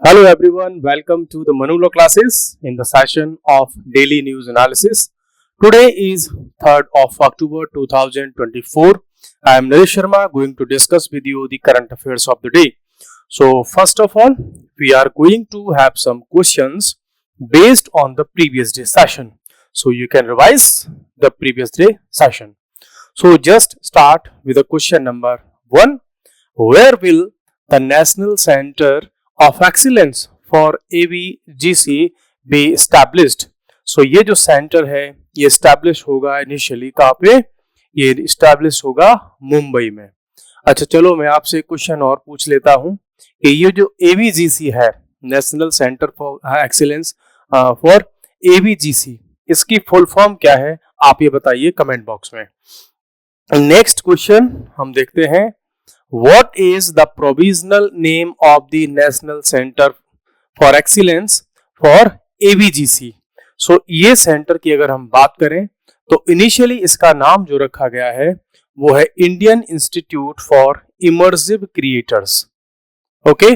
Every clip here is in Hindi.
Hello everyone, welcome to the Manulo classes in the session of daily news analysis. Today is 3rd of October 2024. I am Naresh Sharma going to discuss with you the current affairs of the day. So first of all, we are going to have some questions based on the previous day session. So you can revise the previous day session. So just start with the question number 1. Where will the National Center of Excellence for AVGC be established? So ये जो सेंटर है ये स्टैब्लिश होगा इनिशियली कहाँ पे? ये स्टैब्लिश होगा मुंबई में. अच्छा चलो मैं आपसे क्वेश्चन और पूछ लेता हूँ कि ये जो AVGC है, national centre for excellence for AVGC, इसकी फुल फॉर्म क्या है आप ये बताइए कमेंट बॉक्स में. नेक्स्ट क्वेश्चन हम देखते हैं. What is the provisional name of the National Center for Excellence for AVGC? So ये सेंटर की अगर हम बात करें तो इनिशियली इसका नाम जो रखा गया है वो है Indian institute for immersive creators. Okay,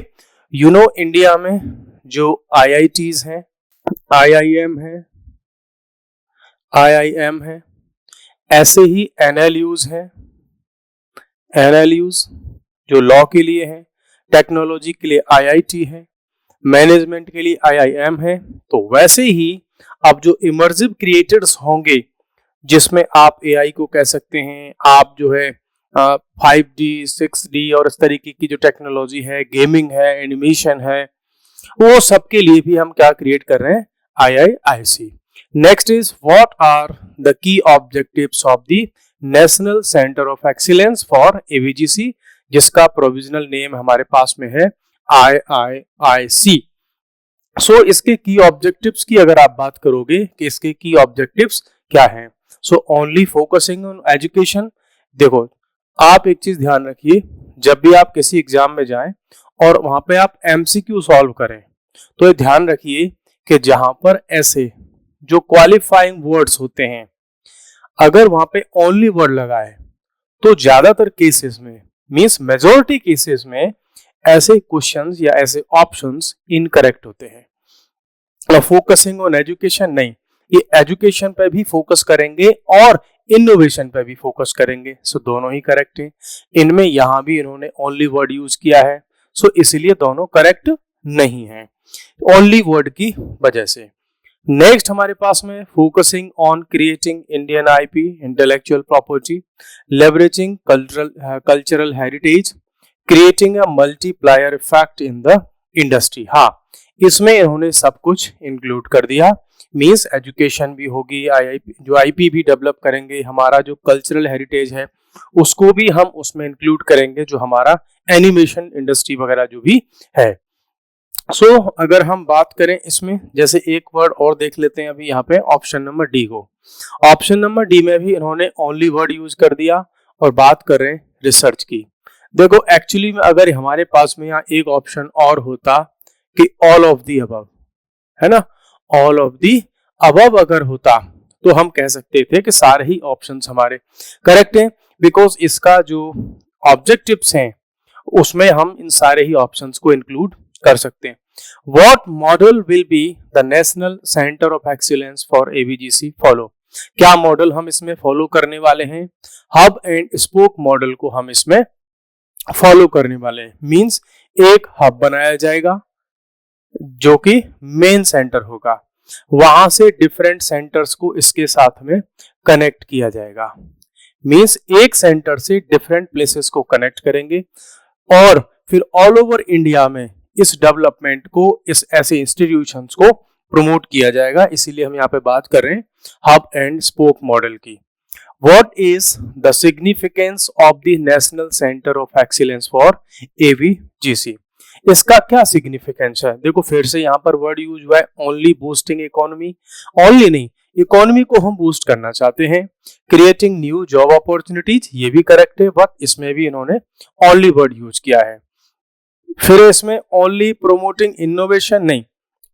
you know India में जो IITs हैं, IIM है, ऐसे ही NLUs हैं, NLUs जो लॉ के लिए है, टेक्नोलॉजी के लिए IIT है, मैनेजमेंट के लिए IIM है. तो वैसे ही अब जो इमर्सिव क्रिएटर्स होंगे जिसमें आप AI को कह सकते हैं, आप जो है 5D 6D और इस तरीके की जो टेक्नोलॉजी है, गेमिंग है, एनिमेशन है, वो सबके लिए भी हम क्या क्रिएट कर रहे हैं? IIIC. Next is what are the key objectives of the national centre of excellence for AVGC, जिसका प्रोविजनल नेम हमारे पास में है IIIC. सो इसके की ऑब्जेक्टिव्स की अगर आप बात करोगे कि इसके की ऑब्जेक्टिव्स क्या हैं, so only focusing on education. देखो आप एक चीज ध्यान रखिए, जब भी आप किसी एग्जाम में जाएं और वहां पे आप MCQ सॉल्व करें तो ये ध्यान रखिए कि जहां पर ऐसे जो क्वालिफाइंग वर्ड्स होते हैं अगर वहां पे ओनली वर्ड लगा है तो ज्यादातर केसेस में मींस मेजॉरिटी केसेस में ऐसे क्वेश्चंस या ऐसे ऑप्शंस इनकरेक्ट होते हैं. फोकसिंग ऑन एजुकेशन नहीं, ये एजुकेशन पे भी फोकस करेंगे और इनोवेशन पे भी फोकस करेंगे. सो दोनों ही करेक्ट है. इनमें यहां भी इन्होंने ओनली वर्ड यूज किया है, सो इसलिए दोनों करेक्ट नहीं है ओनली वर्ड की वजह से. नेक्स्ट हमारे पास में focusing on creating Indian IP intellectual property, leveraging cultural heritage, creating a multiplier effect in the industry. हाँ, इसमें इन्होंने सब कुछ इंक्लूड कर दिया. मींस एजुकेशन भी होगी, जो IP भी डेवलप करेंगे, हमारा जो कल्चरल हेरिटेज है उसको भी हम उसमें इंक्लूड करेंगे, जो हमारा एनिमेशन इंडस्ट्री वगैरह जो भी है. सो अगर हम बात करें इसमें, जैसे एक वर्ड और देख लेते हैं अभी यहाँ पे ऑप्शन नंबर डी को. ऑप्शन नंबर डी में भी इन्होंने ओनली वर्ड यूज कर दिया और बात कर रहे हैं रिसर्च की. देखो एक्चुअली में अगर हमारे पास में यहाँ एक ऑप्शन और होता कि ऑल ऑफ दी अबव, है ना, ऑल ऑफ दी अबव अगर होता तो हम कह सकते थे कि सारे ही ऑप्शंस हमारे करेक्ट हैं, बिकॉज इसका जो ऑब्जेक्टिव्स हैं उसमें हम इन सारे ही ऑप्शंस को इंक्लूड कर सकते हैं. What model will be the National Center of Excellence for AVGC follow? क्या मॉडल हम इसमें फॉलो करने वाले हैं? हब एंड स्पोक मॉडल को हम इसमें फॉलो करने वाले हैं. मींस एक हब बनाया जाएगा जो कि मेन सेंटर होगा, वहां से डिफरेंट सेंटर्स को इसके साथ में कनेक्ट किया जाएगा. मींस एक सेंटर से डिफरेंट प्लेसेस को कनेक्ट करेंगे और फिर ऑल ओवर इंडिया में इस डेवलपमेंट को, इस ऐसे इंस्टीट्यूशंस को प्रमोट किया जाएगा. इसीलिए हम यहाँ पे बात कर रहे हैं हब एंड स्पोक मॉडल की. What is the significance of the national centre of excellence for AVGC? इसका क्या सिग्निफिकेंस है? देखो फिर से यहाँ पर वर्ड यूज हुआ है ओनली बूस्टिंग इकोनॉमी. ओनली नहीं, इकोनॉमी को हम बूस्ट करना चाहते हैं. क्रिएटिंग न्यू जॉब अपॉर्चुनिटीज, ये भी करेक्ट है, बट इसमें भी इन्होंने ओनली वर्ड यूज किया है. फिर इसमें ओनली प्रोमोटिंग इनोवेशन नहीं,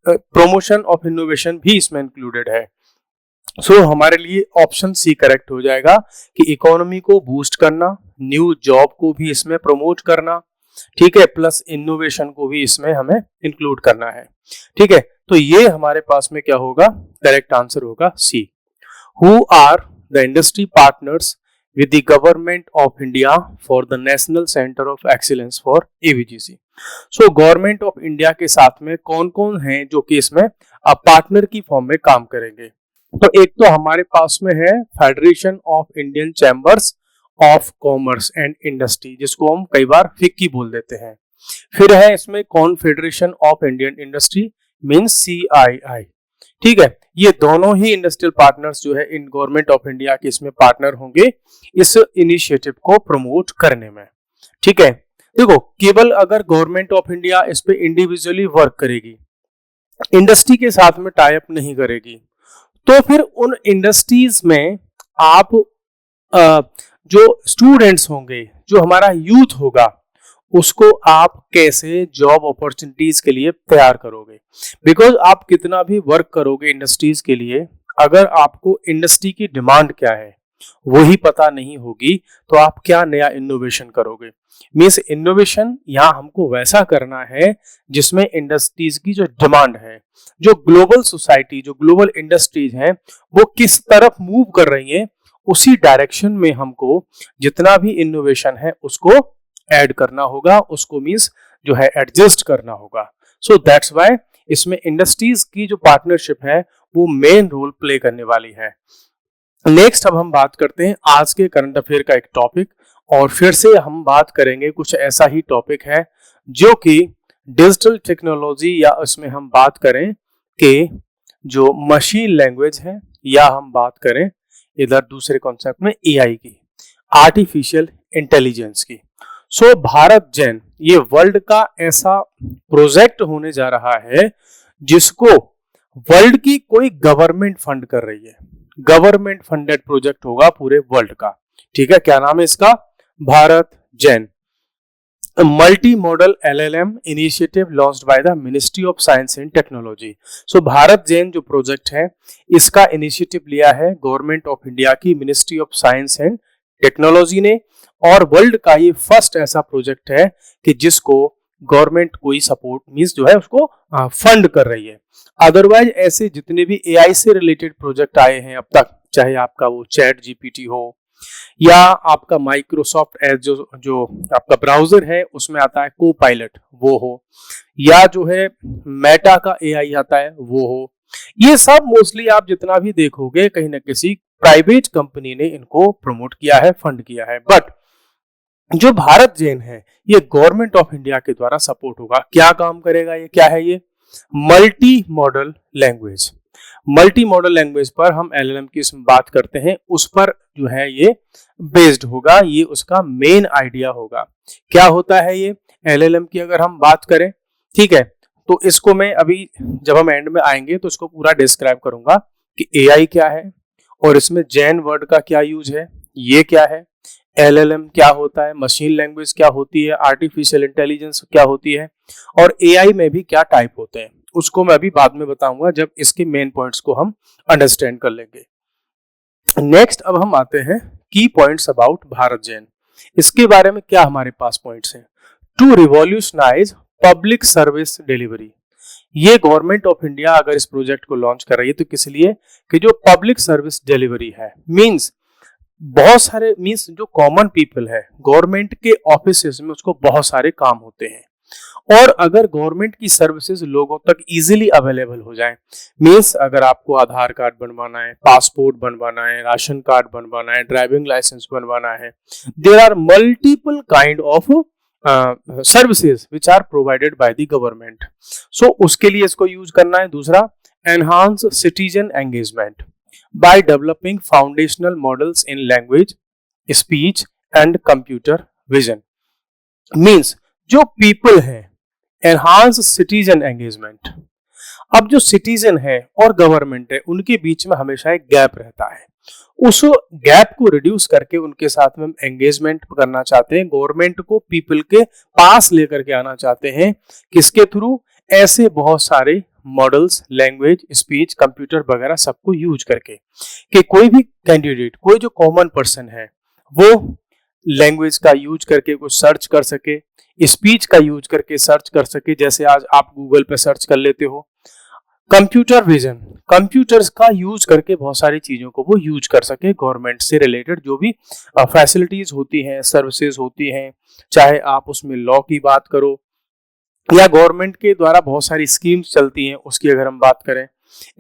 प्रमोशन ऑफ इनोवेशन भी इसमें इंक्लूडेड है. सो हमारे लिए ऑप्शन सी करेक्ट हो जाएगा कि इकोनॉमी को बूस्ट करना, न्यू जॉब को भी इसमें प्रमोट करना, ठीक है, प्लस इनोवेशन को भी इसमें हमें इंक्लूड करना है। ठीक है, तो ये हमारे पास में क्या होगा, करेक्ट आंसर होगा C. Who are the industry partners with the government of India for the National Center of Excellence for AVGC। So government of India के साथ में कौन कौन हैं जो कि इसमें पार्टनर की फॉर्म में काम करेंगे। तो एक तो हमारे पास में है federation of Indian chambers of commerce and industry, जिसको हम कई बार फिक्की बोल देते हैं। फिर है इसमें confederation of Indian industry means CII। ठीक है, ये दोनों ही इंडस्ट्रियल पार्टनर्स जो है इन गवर्नमेंट ऑफ इंडिया के इसमें पार्टनर होंगे इस इनिशिएटिव को प्रमोट करने में। ठीक है, देखो केवल अगर गवर्नमेंट ऑफ इंडिया इस पे इंडिविजुअली वर्क करेगी, इंडस्ट्री के साथ में टाई अप नहीं करेगी, तो फिर उन इंडस्ट्रीज में आप जो स्टूडेंट्स होंगे, जो हमारा यूथ होगा, उसको आप कैसे जॉब अपॉर्चुनिटीज के लिए तैयार करोगे। बिकॉज आप कितना भी वर्क करोगे इंडस्ट्रीज के लिए, अगर आपको इंडस्ट्री की डिमांड क्या है वही पता नहीं होगी तो आप क्या नया इनोवेशन करोगे। मींस इनोवेशन यहाँ हमको वैसा करना है जिसमें इंडस्ट्रीज की जो डिमांड है, जो ग्लोबल सोसाइटी, जो ग्लोबल इंडस्ट्रीज हैं वो किस तरफ मूव कर रही हैं, उसी डायरेक्शन में हमको जितना भी इनोवेशन है उसको ऐड करना होगा, उसको मींस जो है एडजस्ट करना होगा। सो दैट्स व्हाई इसमें इंडस्ट्रीज की जो पार्टनरशिप है वो मेन रोल प्ले करने वाली है। नेक्स्ट अब हम बात करते हैं आज के करंट अफेयर का एक टॉपिक, और फिर से हम बात करेंगे कुछ ऐसा ही टॉपिक है जो कि डिजिटल टेक्नोलॉजी, या इसमें हम बात करें कि जो मशीन लैंग्वेज है, या हम बात करें इधर दूसरे कॉन्सेप्ट में AI की, आर्टिफिशियल इंटेलिजेंस की। सो भारत जेन ये वर्ल्ड का ऐसा प्रोजेक्ट होने जा रहा है जिसको वर्ल्ड की कोई गवर्नमेंट फंड कर रही है। गवर्नमेंट फंडेड प्रोजेक्ट होगा पूरे वर्ल्ड का। ठीक है, क्या नाम है इसका, Bharat Gen multi modal LLM initiative launched by the ministry of science and technology. So Bharat Gen जो प्रोजेक्ट है इसका इनिशिएटिव लिया है गवर्नमेंट ऑफ इंडिया की ministry of science and technology ने, और वर्ल्ड का ये फर्स्ट ऐसा प्रोजेक्ट है कि जिसको गवर्नमेंट कोई सपोर्ट मींस जो है उसको फंड कर रही है। अदरवाइज ऐसे जितने भी AI से रिलेटेड प्रोजेक्ट आए हैं अब तक, चाहे आपका वो चैट GPT हो, या आपका माइक्रोसॉफ्ट एज जो आपका ब्राउजर है उसमें आता है Copilot वो हो, या जो है मेटा का AI आता है वो हो, ये सब मोस्टली आप जितना भी देखोगे कहीं ना किसी प्राइवेट कंपनी ने इनको प्रमोट किया है, फंड किया है। बट जो भारत जेन है ये गवर्नमेंट ऑफ इंडिया के द्वारा सपोर्ट होगा। क्या काम करेगा ये, क्या है ये, multi modal language. Multi modal language पर हम LLM की इसमें बात करते हैं, उस पर जो है ये बेस्ड होगा, ये उसका मेन आइडिया होगा। क्या होता है ये LLM की अगर हम बात करें, ठीक है, तो इसको मैं अभी जब हम एंड में आएंगे तो इसको पूरा डिस्क्राइब करूंगा कि AI क्या है, और इसमें जेन वर्ड का क्या यूज है, ये क्या है, LLM क्या होता है, मशीन लैंग्वेज क्या होती है, आर्टिफिशियल इंटेलिजेंस क्या होती है, और AI में भी क्या टाइप होते हैं, उसको मैं अभी बाद में बताऊंगा जब इसके मेन पॉइंट्स को हम अंडरस्टैंड कर लेंगे। नेक्स्ट अब हम आते हैं की पॉइंट्स अबाउट भारत जेन। इसके बारे में क्या हमारे पास पॉइंट्स हैं। To revolutionize public service delivery. ये गवर्नमेंट ऑफ इंडिया अगर इस प्रोजेक्ट को लॉन्च कर रही है तो किस लिए, कि जो पब्लिक सर्विस डिलीवरी है, मींस बहुत सारे मींस जो कॉमन पीपल है गवर्नमेंट के ऑफिसेज में उसको बहुत सारे काम होते हैं, और अगर गवर्नमेंट की सर्विसेज लोगों तक इजीली अवेलेबल हो जाए, मींस अगर आपको आधार कार्ड बनवाना है, पासपोर्ट बनवाना है, राशन कार्ड बनवाना है, ड्राइविंग लाइसेंस बनवाना है, there are multiple kind of services which are provided by the government. So उसके लिए इसको यूज करना है। दूसरा, enhance citizen engagement by developing foundational models in language, speech and computer vision। Means जो people है, enhance citizen engagement। अब जो citizen है और government है उनके बीच में हमेशा एक गैप रहता है, उस गैप को रिड्यूस करके उनके साथ में एंगेजमेंट करना चाहते हैं, गवर्नमेंट को पीपल के पास लेकर के आना चाहते हैं। किसके थ्रू, ऐसे बहुत सारे मॉडल्स, लैंग्वेज, स्पीच, कंप्यूटर वगैरह सबको यूज करके, कि कोई भी कैंडिडेट, कोई जो कॉमन पर्सन है वो लैंग्वेज का यूज करके कुछ सर्च कर सके, स्पीच का यूज करके सर्च कर सके, जैसे आज आप गूगल पे सर्च कर लेते हो। कंप्यूटर विजन, कंप्यूटर्स का यूज करके बहुत सारी चीजों को वो यूज कर सके, गवर्नमेंट से रिलेटेड जो भी फैसिलिटीज होती हैं, सर्विसेज होती हैं, चाहे आप उसमें लॉ की बात करो या गवर्नमेंट के द्वारा बहुत सारी स्कीम्स चलती हैं उसकी अगर हम बात करें।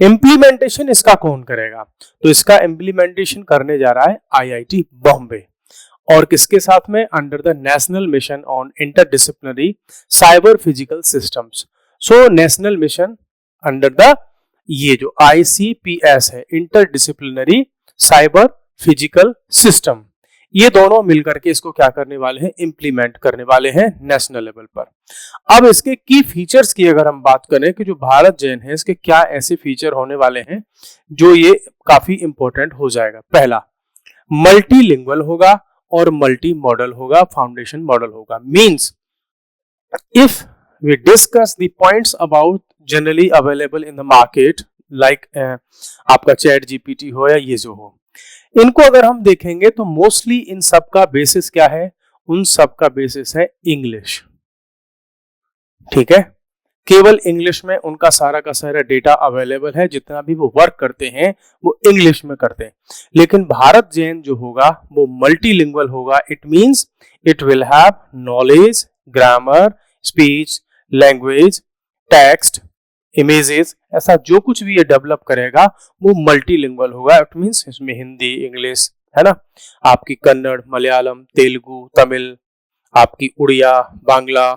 इम्प्लीमेंटेशन इसका कौन करेगा? तो इसका इम्प्लीमेंटेशन करने जा रहा है आईआईटी बॉम्बे, और किसके साथ में? Under the national mission on interdisciplinary cyber physical systems. So national mission under the ये जो ICPS है, इंटरडिसिप्लिनरी साइबर फिजिकल सिस्टम, ये दोनों मिलकर के इसको क्या करने वाले हैं? इंप्लीमेंट करने वाले हैं नेशनल लेवल पर। अब इसके की फीचर्स की अगर हम बात करें कि जो भारत जैन है इसके क्या ऐसे फीचर होने वाले हैं जो ये काफी इंपॉर्टेंट हो जाएगा। पहला, मल्टीलिंगुअल होगा और मल्टी मॉडल होगा, फाउंडेशन मॉडल होगा। Means if we discuss the points about generally available in the market like आपका चैट जीपीटी हो या ये जो हो, इनको अगर हम देखेंगे तो मोस्टली इन सब का बेसिस क्या है? उन सब का बेसिस है इंग्लिश। ठीक है, केवल इंग्लिश में उनका सारा का सारा डेटा अवेलेबल है, जितना भी वो वर्क करते हैं वो इंग्लिश में करते हैं। लेकिन भारत जैन जो होगा वो मल्टीलिंगुअल होगा। It means it will have knowledge, grammar, speech, language, text, images, ऐसा जो कुछ भी ये डेवलप करेगा वो मल्टीलिंगुअल होगा। इट मींस इसमें हिंदी, इंग्लिश, है ना, आपकी कन्नड़, मलयालम, तेलुगु, तमिल, आपकी उड़िया, बांग्ला,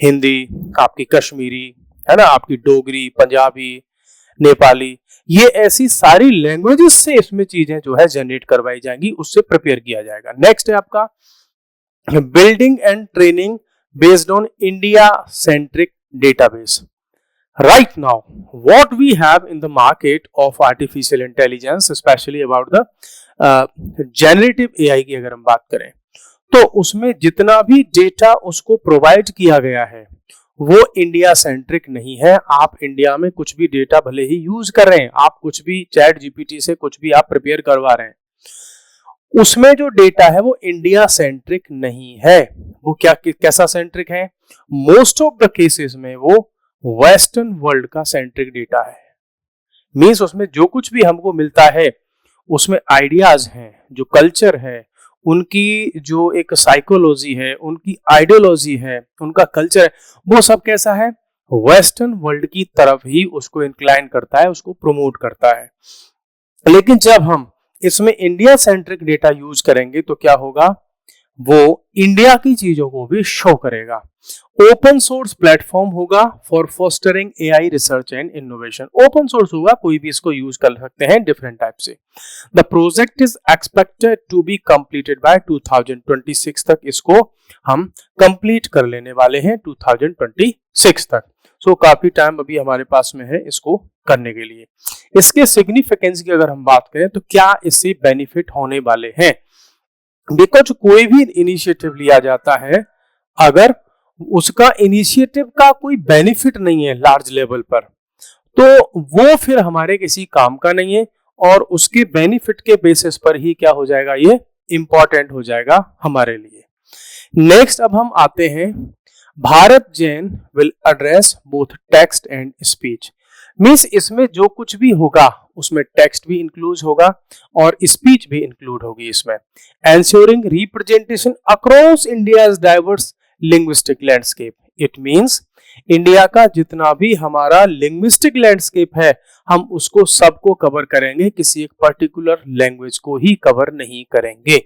हिंदी, आपकी कश्मीरी, है ना, आपकी डोगरी, पंजाबी, नेपाली, ये ऐसी सारी लैंग्वेजेस से इसमें चीजें जो है जनरेट करवाई जाएंगी, उससे प्रिपेयर किया जाएगा। नेक्स्ट है आपका building and training based on India centric database. Right now what we have in the market of artificial intelligence, especially about the generative AI की अगर हम बात करें तो उसमें जितना भी डेटा उसको प्रोवाइड किया गया है वो इंडिया सेंट्रिक नहीं है। आप इंडिया में कुछ भी डेटा भले ही यूज कर रहे हैं, आप कुछ भी चैट जीपीटी से कुछ भी आप प्रिपेयर करवा रहे हैं, उसमें जो डेटा है वो इंडिया सेंट्रिक नहीं है। वो कैसा सेंट्रिक है? मोस्ट ऑफ द केसेस में वो वेस्टर्न वर्ल्ड का सेंट्रिक डेटा है। मींस उसमें जो कुछ भी हमको मिलता है उसमें आइडियाज हैं, जो कल्चर है, उनकी जो एक साइकोलॉजी है, उनकी आइडियोलॉजी है, उनका कल्चर है, वो सब कैसा है? वेस्टर्न वर्ल्ड की तरफ ही उसको इंक्लाइन करता है, उसको प्रमोट करता है। लेकिन जब हम इसमें इंडिया सेंट्रिक डेटा यूज करेंगे तो क्या होगा? वो इंडिया की चीजों को भी शो करेगा। ओपन सोर्स प्लेटफॉर्म होगा for fostering AI research and innovation. Open source होगा, कोई भी इसको यूज कर सकते हैं डिफरेंट टाइप से। The project is expected to be completed by 2026 तक, इसको हम कंप्लीट कर लेने वाले हैं 2026 तक। सो काफी टाइम अभी हमारे पास में है इसको करने के लिए। इसके सिग्निफिकेंस की अगर हम बात करें तो क्या इससे बेनिफिट होने वाले हैं? बिकॉज कोई भी इनिशिएटिव लिया जाता है, अगर उसका इनिशिएटिव का कोई बेनिफिट नहीं है लार्ज लेवल पर, तो वो फिर हमारे किसी काम का नहीं है, और उसके बेनिफिट के बेसिस पर ही क्या हो जाएगा? ये इंपॉर्टेंट हो जाएगा हमारे लिए। नेक्स्ट अब हम आते हैं, Bharat Jain will address both text and speech. Means इसमें जो कुछ भी होगा उसमें टेक्स्ट भी इंक्लूड होगा और स्पीच भी इंक्लूड होगी इसमें। Ensuring representation across India's diverse linguistic landscape. It means India का जितना भी हमारा लिंग्विस्टिक लैंडस्केप है हम उसको सबको कवर करेंगे, किसी एक पर्टिकुलर लैंग्वेज को ही कवर नहीं करेंगे।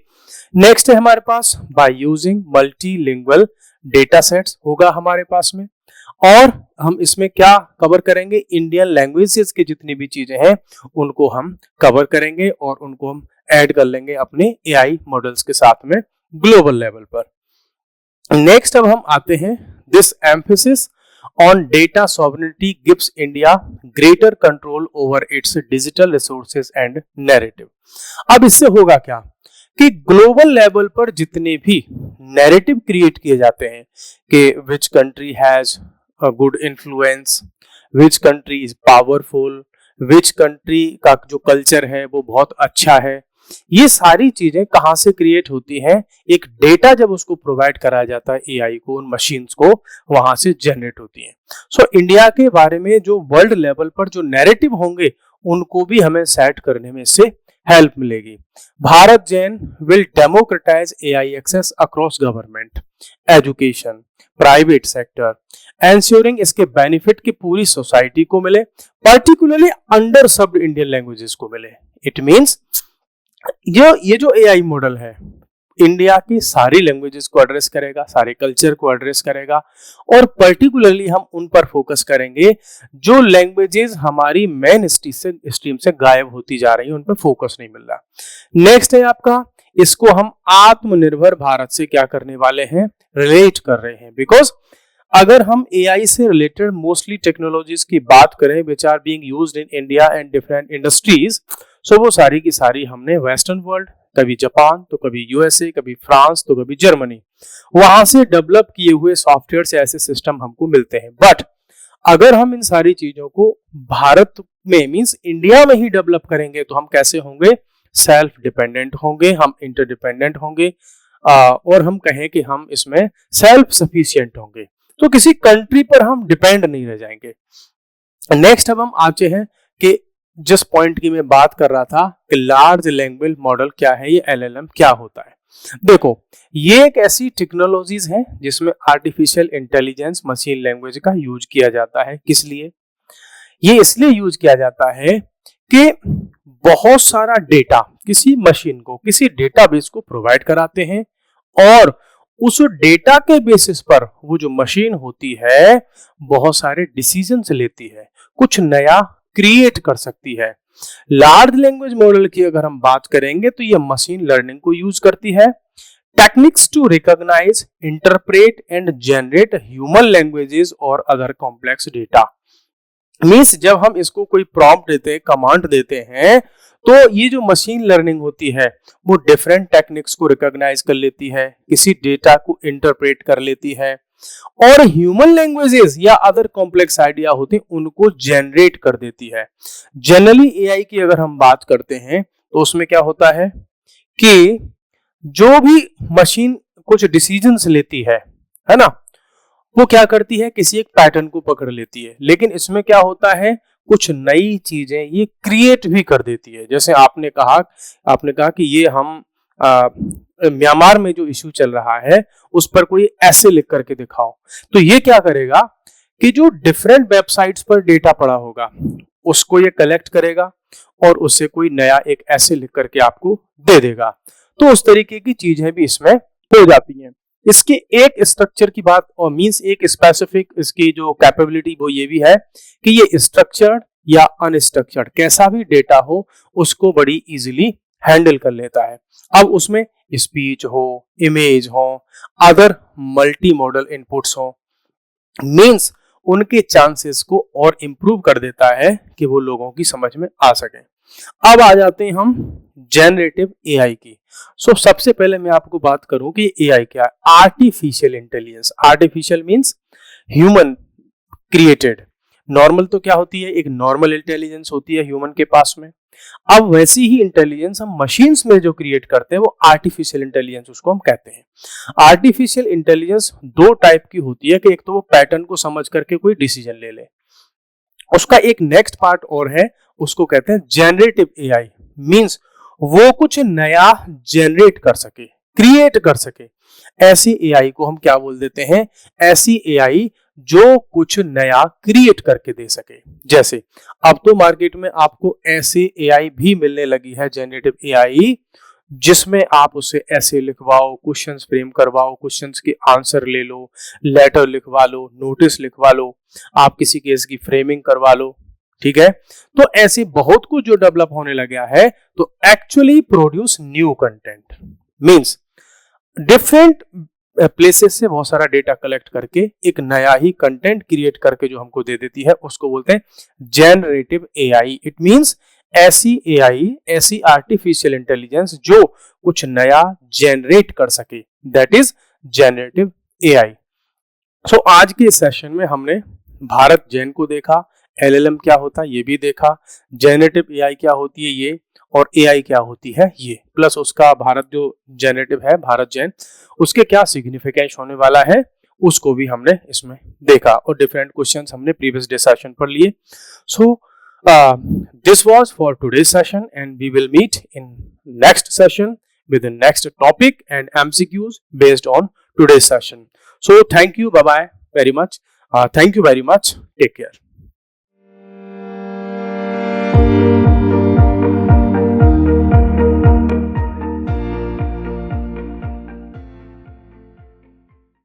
नेक्स्ट है हमारे पास by using multilingual data sets होगा हमारे पास में, और हम इसमें क्या कवर करेंगे? इंडियन लैंग्वेजेस की जितनी भी चीजें हैं उनको हम कवर करेंगे और उनको हम ऐड कर लेंगे अपने एआई मॉडल्स के साथ में ग्लोबल लेवल पर। नेक्स्ट अब हम आते हैं, this emphasis on data sovereignty gives India greater control over it's digital resources and narrative. अब इससे होगा क्या कि ग्लोबल लेवल पर जितने भी नैरेटिव क्रिएट किए जाते हैं कि which country has a good influence, which country is powerful, which country का जो कल्चर है वो बहुत अच्छा है, ये सारी चीजें कहाँ से क्रिएट होती हैं? एक डेटा जब उसको प्रोवाइड कराया जाता है एआई को, उन मशीन्स को, वहां से जनरेट होती हैं। सो इंडिया के बारे में जो वर्ल्ड लेवल पर जो नैरेटिव होंगे उनको भी हमें सेट करने में इससे हेल्प मिलेगी। BharatGen will democratise AI access across government, education, private sector, ensuring इसके बेनिफिट की पूरी सोसाइटी को मिले, particularly underserved Indian languages को मिले। इट मींस ये जो एआई मॉडल है इंडिया की सारी लैंग्वेजेस को एड्रेस करेगा, सारे कल्चर को एड्रेस करेगा, और पर्टिकुलरली हम उन पर फोकस करेंगे जो लैंग्वेजेस हमारी मेन स्ट्रीम से गायब होती जा रही है, उन पर फोकस नहीं मिल रहा। नेक्स्ट है आपका, इसको हम आत्मनिर्भर भारत से क्या करने वाले हैं? रिलेट कर रहे हैं। बिकॉज अगर हम एआई से रिलेटेड मोस्टली टेक्नोलॉजीज की बात करें which are being used in India and different industries, so वो सारी की सारी हमने वेस्टर्न वर्ल्ड, कभी जापान तो कभी यूएसए, कभी फ्रांस तो कभी जर्मनी, वहां से डेवलप किए हुए सॉफ्टवेयर से ऐसे सिस्टम हमको मिलते हैं। बट अगर हम इन सारी चीजों को भारत में मींस इंडिया में ही डेवलप करेंगे तो हम कैसे होंगे? सेल्फ डिपेंडेंट होंगे, हम इंटरडिपेंडेंट होंगे, और हम कहें कि हम इसमें सेल्फ सफिशिएंट होंगे, तो किसी कंट्री पर हम डिपेंड नहीं रह जाएंगे। नेक्स्ट अब हम आते हैं कि जिस पॉइंट की मैं बात कर रहा था कि लार्ज लैंग्वेज मॉडल क्या है, ये एलएलएम क्या होता है। देखो, ये एक ऐसी टेक्नोलॉजीज है जिसमें आर्टिफिशियल इंटेलिजेंस मशीन लैंग्वेज का यूज किया जाता है। किस लिए? ये इसलिए यूज किया जाता है कि बहुत सारा डेटा किसी मशीन को, किसी डेटाबेस को प्रोवाइड कराते हैं, और उस डेटा के बेसिस पर वो जो मशीन होती है बहुत सारे डिसीजंस लेती है, कुछ नया क्रिएट कर सकती है। लार्ज लैंग्वेज मॉडल की अगर हम बात करेंगे तो ये मशीन लर्निंग को यूज करती है, techniques to recognise, interpret and generate human languages और अदर कॉम्प्लेक्स डेटा। मींस जब हम इसको कोई प्रॉम्प्ट देते हैं, कमांड देते हैं, तो ये जो मशीन लर्निंग होती है वो डिफरेंट टेक्निक्स को रिकॉग्नाइज कर लेती है, किसी डेटा को इंटरप्रेट कर लेती है, और ह्यूमन लैंग्वेजेस या अदर कॉम्प्लेक्स आइडिया होते हैं उनको जनरेट कर देती है। जनरली एआई की अगर हम बात करते हैं तो उसमें क्या होता है कि जो भी मशीन कुछ डिसीजंस लेती है ना, वो क्या करती है? किसी एक पैटर्न को पकड़ लेती है, लेकिन इसमें क्या होता है? कुछ नई चीजें ये क्रिएट भी कर देती है। जैसे आपने कहा कि ये हम म्यांमार में जो इश्यू चल रहा है उस पर कोई ऐसे लिख करके दिखाओ, तो ये क्या करेगा कि जो डिफरेंट वेबसाइट्स पर डेटा पड़ा होगा उसको ये कलेक्ट करेगा और उससे कोई नया एक ऐसे लिख करके आपको दे देगा। तो उस तरीके की चीजें भी इसमें हो जाती हैं। इसके एक स्ट्रक्चर की बात और मींस एक स्पेसिफिक इसकी जो कैपेबिलिटी वो ये भी है कि ये स्ट्रक्चर्ड या अनस्ट्रक्चर्ड कैसा भी डेटा हो उसको बड़ी इजीली हैंडल कर लेता है। अब उसमें स्पीच हो, इमेज हो, अदर मल्टी मॉडल इनपुट्स हो, मींस उनके चांसेस को और इंप्रूव कर देता है कि वो लोगों की समझ में आ सके। अब आ जाते हैं हम जनरेटिव एआई की। सबसे पहले मैं आपको बात करूं कि एआई क्या है। Artificial intelligence, artificial means human created. Normal तो क्या होती है? एक नॉर्मल इंटेलिजेंस होती है ह्यूमन के पास में। अब वैसी ही इंटेलिजेंस हम मशीन्स में जो क्रिएट करते हैं वो आर्टिफिशियल इंटेलिजेंस उसको हम कहते हैं। आर्टिफिशियल इंटेलिजेंस दो टाइप की होती है कि एक तो वो पैटर्न को समझ करके कोई डिसीजन ले ले, उसका एक नेक्स्ट पार्ट और है उसको कहते हैं जनरेटिव एआई, मींस वो कुछ नया जनरेट कर सके, क्रिएट कर सके। ऐसी एआई को हम क्या बोल देते हैं? ऐसी एआई जो कुछ नया क्रिएट करके दे सके। जैसे अब तो मार्केट में आपको ऐसी एआई भी मिलने लगी है, जनरेटिव एआई, जिसमें आप उसे ऐसे लिखवाओ, क्वेश्चंस फ्रेम करवाओ, क्वेश्चंस के आंसर ले लो, लेटर लिखवा लो, नोटिस लिखवा लो, आप किसी केस की फ्रेमिंग करवा लो। ठीक है, तो ऐसे बहुत कुछ जो डेवलप होने लगा है तो actually produce new content, means different places से बहुत सारा डेटा कलेक्ट करके एक नया ही कंटेंट क्रिएट करके जो हमको दे देती है उसको बोलते हैं जनरेटिव एआई। इट मींस ऐसी एआई, ऐसी आर्टिफिशियल इंटेलिजेंस जो कुछ नया जनरेट कर सके, दैट इज जनरेटिव एआई। आज के सेशन में हमने भारत जैन को देखा, LLM क्या होता है ये भी देखा, जेनरेटिव AI क्या होती है ये, और AI क्या होती है ये, प्लस उसका भारत जो जेनरेटिव है भारत जेन, उसके क्या सिग्निफिकेंस होने वाला है उसको भी हमने इसमें देखा, और डिफरेंट क्वेश्चंस हमने प्रीवियस डे सेशन पर लिए. सो this was for today's session, and we will meet in next session with the next topic and MCQs based on today's session. So thank you, bye bye very much. Thank you very much. Take care.